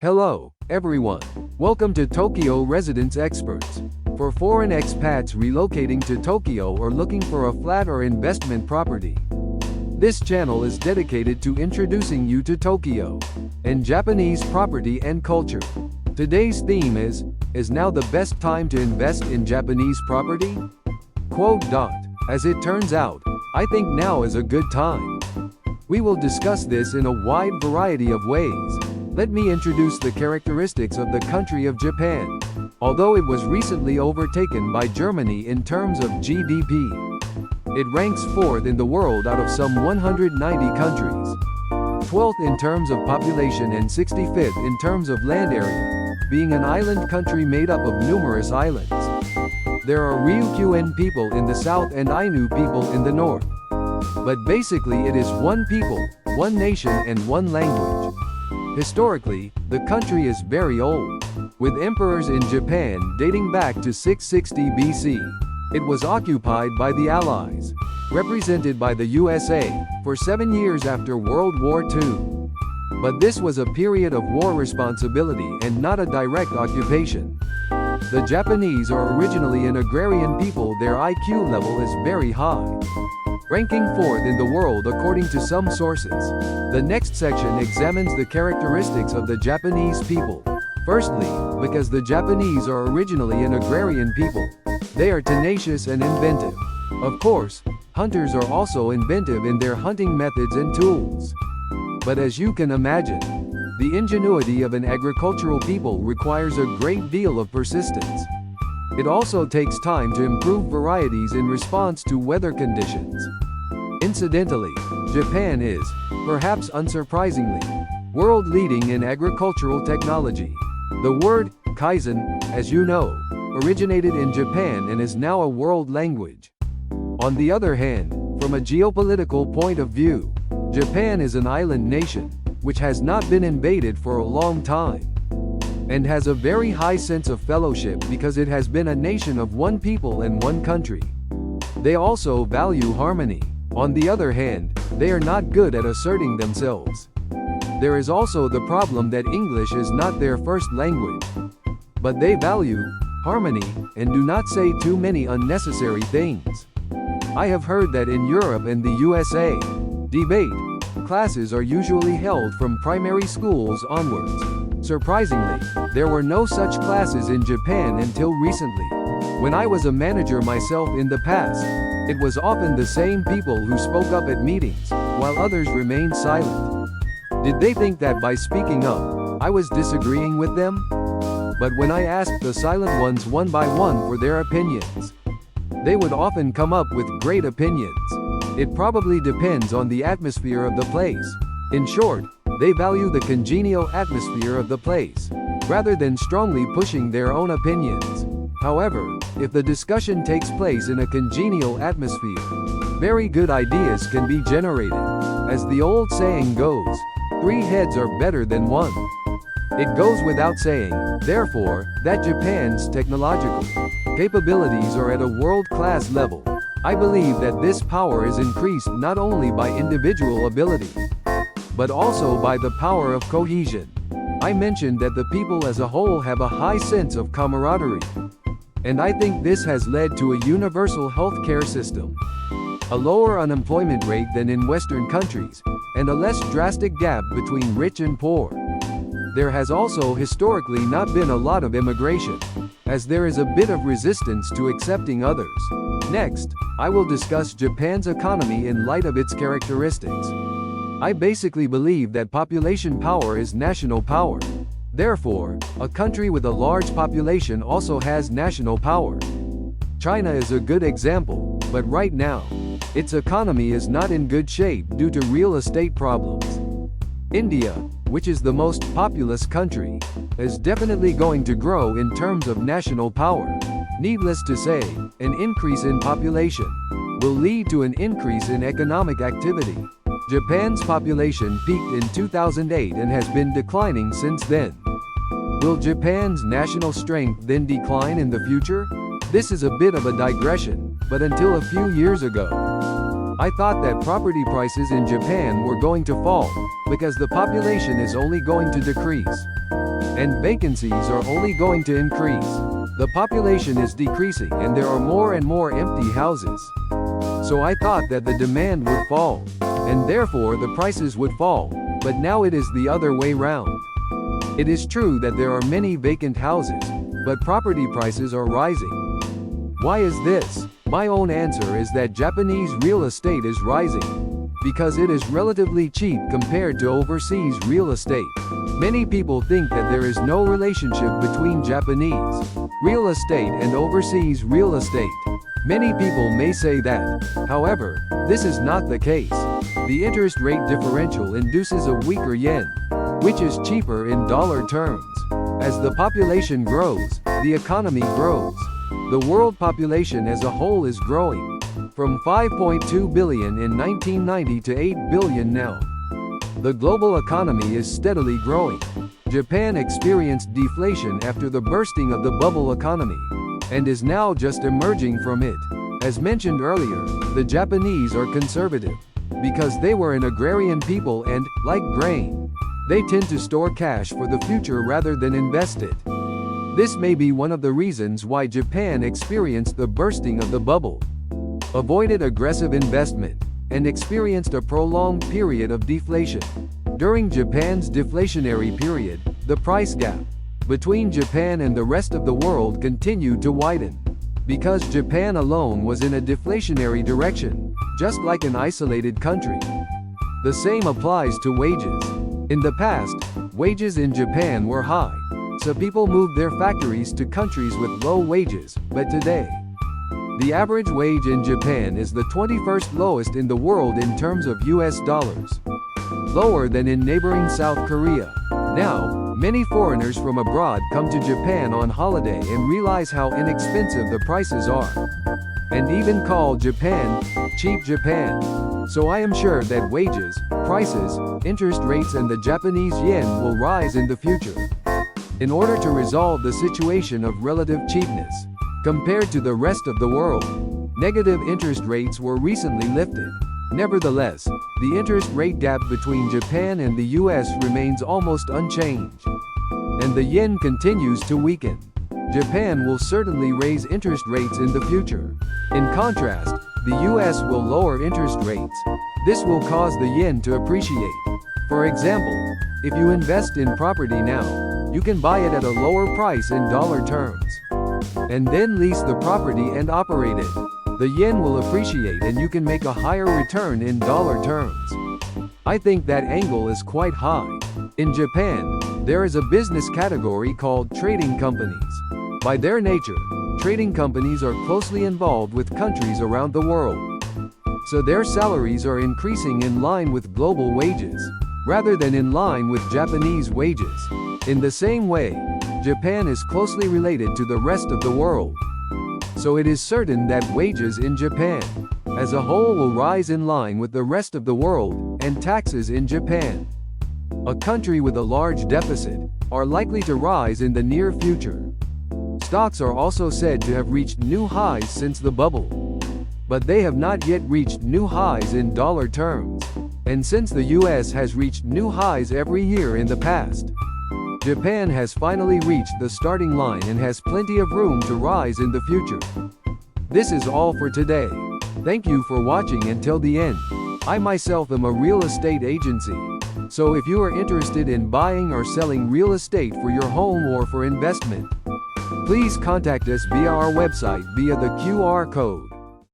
Hello, everyone. Welcome to Tokyo Residence Experts. For foreign expats relocating to Tokyo or looking for a flat or investment property, this channel is dedicated to introducing you to Tokyo and Japanese property and culture. Today's theme is now the best time to invest in Japanese property? As it turns out, I think now is a good time. We will discuss this in a wide variety of ways. Let me introduce the characteristics of the country of Japan. Although it was recently overtaken by Germany in terms of GDP, it ranks 4th in the world out of some 190 countries, 12th in terms of population and 65th in terms of land area, being an island country made up of numerous islands. There are Ryukyuan people in the south and Ainu people in the north. But basically it is one people, one nation and one language. Historically, the country is very old, with emperors in Japan dating back to 660 BC. It was occupied by the Allies, represented by the USA, for 7 years after World War II. But this was a period of war responsibility and not a direct occupation. The Japanese are originally an agrarian people. Their IQ level is very high, ranking 4th in the world according to some sources. The next section examines the characteristics of the Japanese people. Firstly, because the Japanese are originally an agrarian people, they are tenacious and inventive. Of course, hunters are also inventive in their hunting methods and tools. But as you can imagine, the ingenuity of an agricultural people requires a great deal of persistence. It also takes time to improve varieties in response to weather conditions. Incidentally, Japan is, perhaps unsurprisingly, world-leading in agricultural technology. The word kaizen, as you know, originated in Japan and is now a world language. On the other hand, from a geopolitical point of view, Japan is an island nation, which has not been invaded for a long time, and has a very high sense of fellowship because it has been a nation of one people and one country. They also value harmony. On the other hand, they are not good at asserting themselves. There is also the problem that English is not their first language. But they value harmony and do not say too many unnecessary things. I have heard that in Europe and the USA, debate classes are usually held from primary schools onwards. Surprisingly, there were no such classes in Japan until recently. When I was a manager myself in the past, it was often the same people who spoke up at meetings, while others remained silent. Did they think that by speaking up, I was disagreeing with them? But when I asked the silent ones one by one for their opinions, they would often come up with great opinions. It probably depends on the atmosphere of the place. In short, they value the congenial atmosphere of the place, rather than strongly pushing their own opinions. However, if the discussion takes place in a congenial atmosphere, very good ideas can be generated. As the old saying goes, 3 heads are better than 1. It goes without saying, therefore, that Japan's technological capabilities are at a world-class level. I believe that this power is increased not only by individual ability, but also by the power of cohesion. I mentioned that the people as a whole have a high sense of camaraderie. And I think this has led to a universal healthcare system, a lower unemployment rate than in Western countries, and a less drastic gap between rich and poor. There has also historically not been a lot of immigration, as there is a bit of resistance to accepting others. Next, I will discuss Japan's economy in light of its characteristics. I basically believe that population power is national power. Therefore, a country with a large population also has national power. China is a good example, but right now, its economy is not in good shape due to real estate problems. India, which is the most populous country, is definitely going to grow in terms of national power. Needless to say, an increase in population will lead to an increase in economic activity. Japan's population peaked in 2008 and has been declining since then. Will Japan's national strength then decline in the future? This is a bit of a digression, but until a few years ago, I thought that property prices in Japan were going to fall, because the population is only going to decrease. and vacancies are only going to increase. The population is decreasing and there are more and more empty houses. So I thought that the demand would fall, and therefore the prices would fall, but now it is the other way round. It is true that there are many vacant houses, but property prices are rising. Why is this? My own answer is that Japanese real estate is rising because it is relatively cheap compared to overseas real estate. Many people think that there is no relationship between Japanese real estate and overseas real estate. Many people may say that. However, this is not the case. The interest rate differential induces a weaker yen, which is cheaper in dollar terms. As the population grows, the economy grows. The world population as a whole is growing, from 5.2 billion in 1990 to 8 billion now. The global economy is steadily growing. Japan experienced deflation after the bursting of the bubble economy, and is now just emerging from it. As mentioned earlier, the Japanese are conservative, because they were an agrarian people and, like grain, they tend to store cash for the future rather than invest it. This may be one of the reasons why Japan experienced the bursting of the bubble, avoided aggressive investment, and experienced a prolonged period of deflation. During Japan's deflationary period, the price gap between Japan and the rest of the world continued to widen, because Japan alone was in a deflationary direction, just like an isolated country. The same applies to wages. In the past, wages in Japan were high, so people moved their factories to countries with low wages, but today, the average wage in Japan is the 21st lowest in the world in terms of US dollars, lower than in neighboring South Korea. Now, many foreigners from abroad come to Japan on holiday and realize how inexpensive the prices are, and even call Japan, cheap Japan. So I am sure that wages, prices, interest rates and the Japanese yen will rise in the future. In order to resolve the situation of relative cheapness, compared to the rest of the world, negative interest rates were recently lifted. Nevertheless, the interest rate gap between Japan and the US remains almost unchanged, and the yen continues to weaken. Japan will certainly raise interest rates in the future. In contrast, the US will lower interest rates. This will cause the yen to appreciate. For example, if you invest in property now, you can buy it at a lower price in dollar terms, and then lease the property and operate it. The yen will appreciate and you can make a higher return in dollar terms. I think that angle is quite high. In Japan, there is a business category called trading companies. By their nature, trading companies are closely involved with countries around the world, so their salaries are increasing in line with global wages, rather than in line with Japanese wages. In the same way, Japan is closely related to the rest of the world. So it is certain that wages in Japan, as a whole, will rise in line with the rest of the world, and taxes in Japan, a country with a large deficit, are likely to rise in the near future. Stocks are also said to have reached new highs since the bubble, but they have not yet reached new highs in dollar terms. And since the US has reached new highs every year in the past, Japan has finally reached the starting line and has plenty of room to rise in the future. This is all for today. Thank you for watching until the end. I myself am a real estate agency. So if you are interested in buying or selling real estate for your home or for investment, please contact us via our website via the QR code.